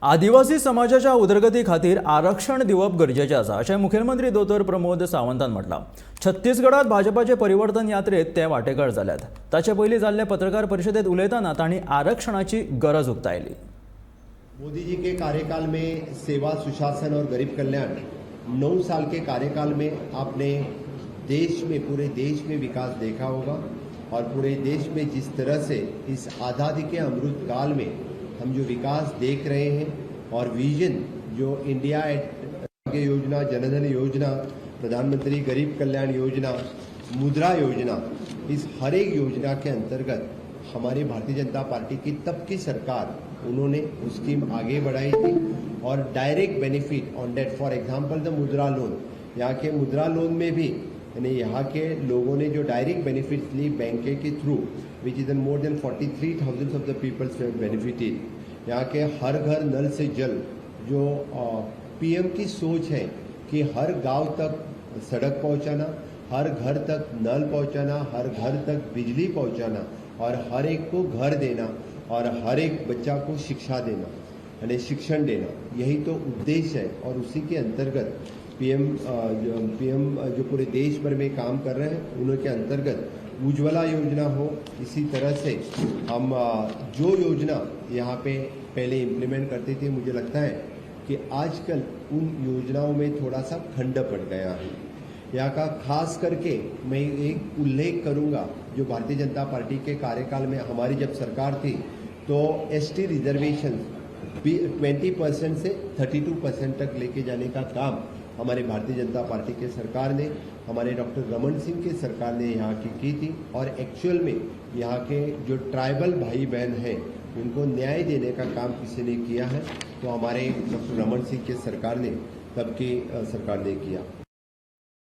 आदिवासी समाजाच्या उदरगती खातीर आरक्षण दिवप गरजेचें आसा अशें मुखेलमंत्री दोतोर प्रमोद सावंतान म्हटलां। छत्तीसगडात भाजपाचे परिवर्तन यात्रेत ते वांटेकार जाल्यात। ताचे पयलीं जाल्ले पत्रकार परिशदेत उलयतना तांणी आरक्षणाची गरज उक्तायली। मोदी जी के कार्यकाल में सेवा, सुशासन और गरीब कल्याण 9 साल के कार्यकाल में आपने देश में, पूरे देश में विकास देखा होगा और पूरे देश में जिस तरह से इस आज़ादी के अमृत काल में हम जो विकास देख रहे हैं और विजन जो इंडिया योजना, जनधन योजना, प्रधानमंत्री गरीब कल्याण योजना, मुद्रा योजना, इस हर एक योजना के अंतर्गत हमारी भारतीय जनता पार्टी की तब की सरकार उन्होंने स्कीम आगे बढ़ाई थी और direct benefit on date, for example the Mudra loan, यहाँ के मुद्रा लोन में भी यानी यहाँ के लोगों ने जो डायरेक्ट बेनिफिट्स ली बैंक के थ्रू, which is more than 43,000 of the peoples benefited. यहाँ के हर घर नल से जल, जो पीएम की सोच है कि हर गांव तक सड़क पहुँचाना, हर घर तक नल पहुँचाना, हर घर तक बिजली पहुँचाना और हर एक को घर देना और हर एक बच्चा को शिक्षा देना यानी शिक्षण देना, यही तो उद्देश्य है। और उसी के अंतर्गत पीएम जो पूरे देश भर में काम कर रहे हैं, उनके अंतर्गत उज्ज्वला योजना हो, इसी तरह से हम जो योजना यहाँ पे पहले इम्प्लीमेंट करते थे, मुझे लगता है कि आजकल उन योजनाओं में थोड़ा सा खंड पड़ गया है। यहाँ का खास करके मैं एक उल्लेख करूँगा, जो भारतीय जनता पार्टी के कार्यकाल में हमारी जब सरकार थी तो एसटी रिजर्वेशन 20% से 32% तक लेके जाने का काम हमारे भारतीय जनता पार्टी के सरकार ने, हमारे डॉक्टर रमन सिंह के सरकार ने यहाँ की थी और एक्चुअल में यहाँ के जो ट्राइबल भाई बहन हैं उनको न्याय देने का काम किसी ने किया है, तो हमारे डॉक्टर रमन सिंह के सरकार ने, तब की सरकार ने किया।